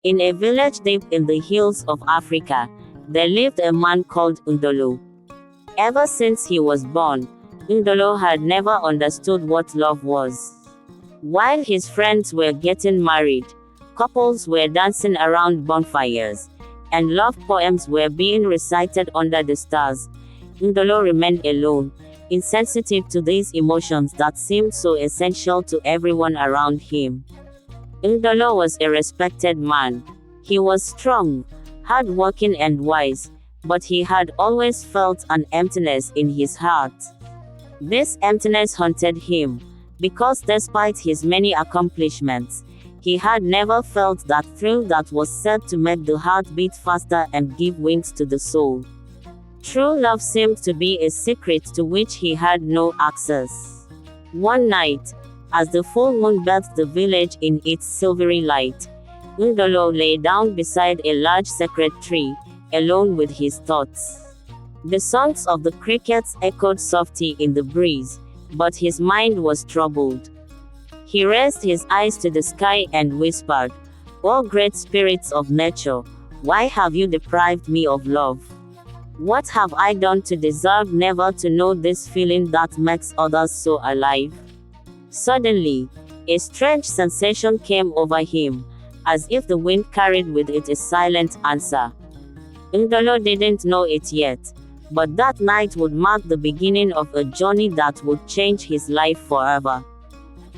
In a village deep in the hills of Africa, there lived a man called Ndolo. Ever since he was born, Ndolo had never understood what love was. While his friends were getting married, couples were dancing around bonfires, and love poems were being recited under the stars, Ndolo remained alone, insensitive to these emotions that seemed so essential to everyone around him. Ndolo was a respected man. He was strong, hard-working and wise, but he had always felt an emptiness in his heart. This emptiness haunted him, because despite his many accomplishments, he had never felt that thrill that was said to make the heart beat faster and give wings to the soul. True love seemed to be a secret to which he had no access. One night, as the full moon bathed the village in its silvery light, Ndolo lay down beside a large sacred tree, alone with his thoughts. The songs of the crickets echoed softly in the breeze, but his mind was troubled. He raised his eyes to the sky and whispered, "O great spirits of nature, why have you deprived me of love? What have I done to deserve never to know this feeling that makes others so alive?" Suddenly, a strange sensation came over him, as if the wind carried with it a silent answer. Ndolo didn't know it yet, but that night would mark the beginning of a journey that would change his life forever.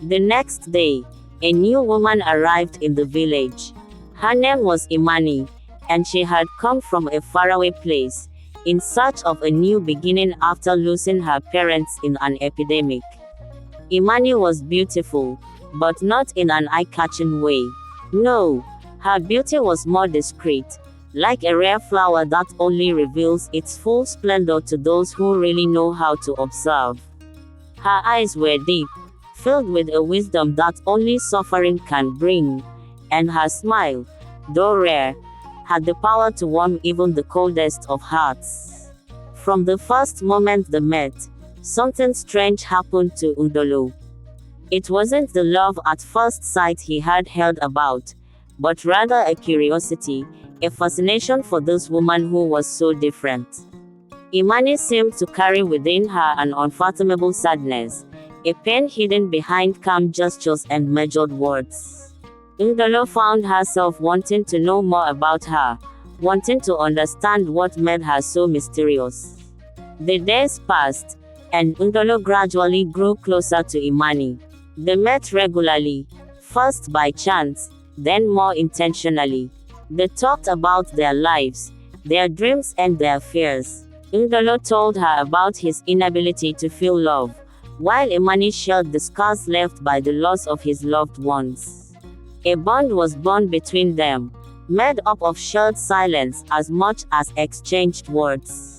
The next day, a new woman arrived in the village. Her name was Imani, and she had come from a faraway place, in search of a new beginning after losing her parents in an epidemic. Imani was beautiful, but not in an eye-catching way. No, her beauty was more discreet, like a rare flower that only reveals its full splendor to those who really know how to observe. Her eyes were deep, filled with a wisdom that only suffering can bring, and her smile, though rare, had the power to warm even the coldest of hearts. From the first moment they met, something strange happened to Ndolo. It wasn't the love at first sight he had heard about, but rather a curiosity, a fascination for this woman who was so different. Imani seemed to carry within her an unfathomable sadness, a pain hidden behind calm gestures and measured words. Ndolo found herself wanting to know more about her, wanting to understand what made her so mysterious. The days passed, and Ndolo gradually grew closer to Imani. They met regularly, first by chance, then more intentionally. They talked about their lives, their dreams and their fears. Ndolo told her about his inability to feel love, while Imani shared the scars left by the loss of his loved ones. A bond was born between them, made up of shared silence as much as exchanged words.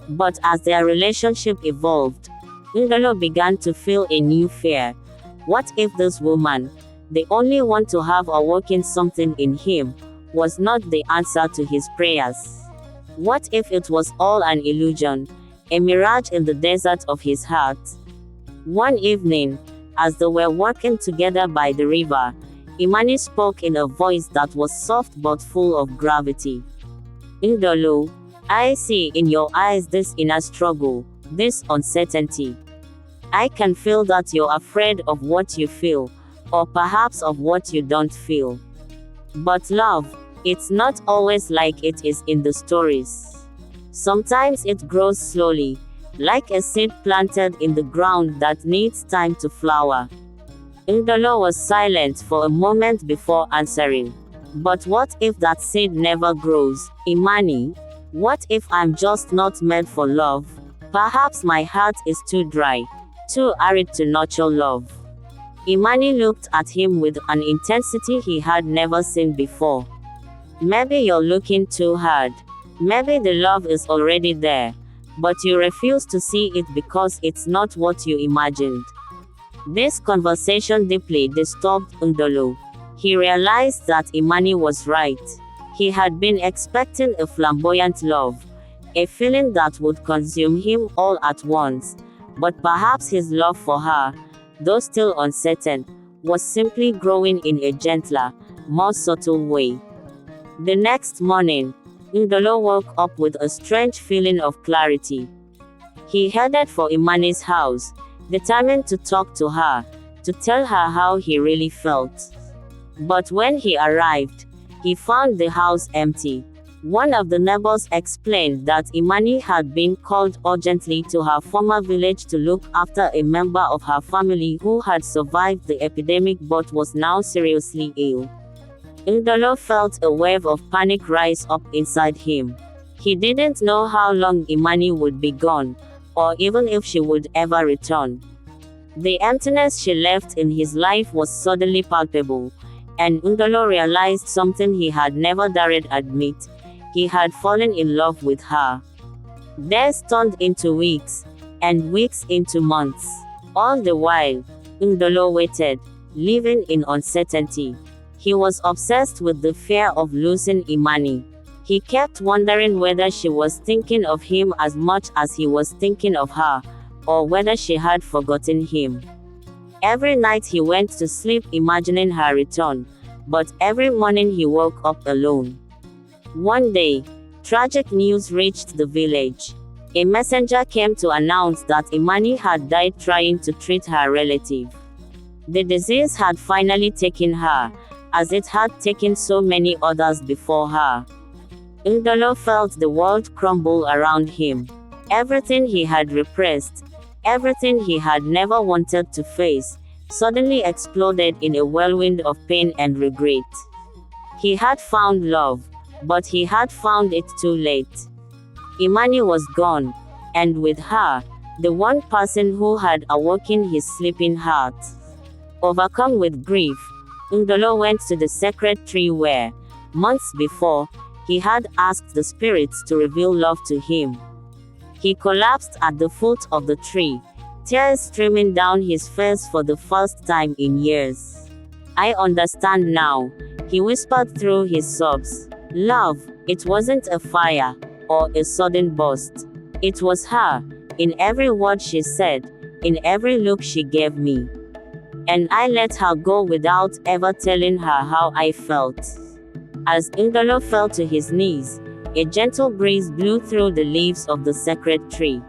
But as their relationship evolved, Ndolo began to feel a new fear. What if this woman, the only one to have awoken something in him, was not the answer to his prayers? What if it was all an illusion, a mirage in the desert of his heart? One evening, as they were walking together by the river, Imani spoke in a voice that was soft but full of gravity. "Ndolo, I see in your eyes this inner struggle, this uncertainty. I can feel that you're afraid of what you feel, or perhaps of what you don't feel. But love, it's not always like it is in the stories. Sometimes it grows slowly, like a seed planted in the ground that needs time to flower." Ndolo was silent for a moment before answering. "But what if that seed never grows, Imani? What if I'm just not meant for love? Perhaps my heart is too dry, too arid to nurture love." Imani looked at him with an intensity he had never seen before. "Maybe you're looking too hard. Maybe the love is already there, but you refuse to see it because it's not what you imagined." This conversation deeply disturbed Ndolo. He realized that Imani was right. He had been expecting a flamboyant love, a feeling that would consume him all at once, but perhaps his love for her, though still uncertain, was simply growing in a gentler, more subtle way. The next morning, Ndolo woke up with a strange feeling of clarity. He headed for Imani's house, determined to talk to her, to tell her how he really felt. But when he arrived, he found the house empty. One of the neighbors explained that Imani had been called urgently to her former village to look after a member of her family who had survived the epidemic but was now seriously ill. Ndolo felt a wave of panic rise up inside him. He didn't know how long Imani would be gone, or even if she would ever return. The emptiness she left in his life was suddenly palpable, and Ndolo realized something he had never dared admit. He had fallen in love with her. Days turned into weeks, and weeks into months. All the while, Ndolo waited, living in uncertainty. He was obsessed with the fear of losing Imani. He kept wondering whether she was thinking of him as much as he was thinking of her, or whether she had forgotten him. Every night he went to sleep imagining her return, but every morning he woke up alone. One day, tragic news reached the village. A messenger came to announce that Imani had died trying to treat her relative. The disease had finally taken her, as it had taken so many others before her. Ndolo felt the world crumble around him. Everything he had repressed, everything he had never wanted to face, suddenly exploded in a whirlwind of pain and regret. He had found love, but he had found it too late. Imani was gone, and with her, the one person who had awoken his sleeping heart. Overcome with grief, Ndolo went to the sacred tree where, months before, he had asked the spirits to reveal love to him. He collapsed at the foot of the tree, tears streaming down his face for the first time in years. "I understand now," he whispered through his sobs. "Love, it wasn't a fire, or a sudden burst. It was her, in every word she said, in every look she gave me. And I let her go without ever telling her how I felt." As Ndolo fell to his knees, a gentle breeze blew through the leaves of the sacred tree.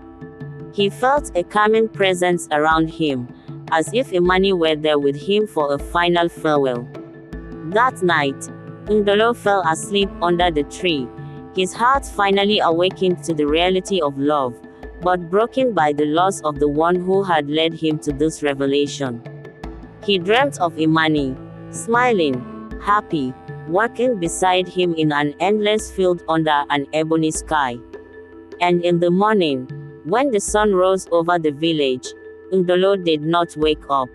He felt a calming presence around him, as if Imani were there with him for a final farewell. That night, Ndolo fell asleep under the tree, his heart finally awakened to the reality of love, but broken by the loss of the one who had led him to this revelation. He dreamt of Imani, smiling, happy, working beside him in an endless field under an ebony sky. And in the morning, when the sun rose over the village, Ndolo did not wake up.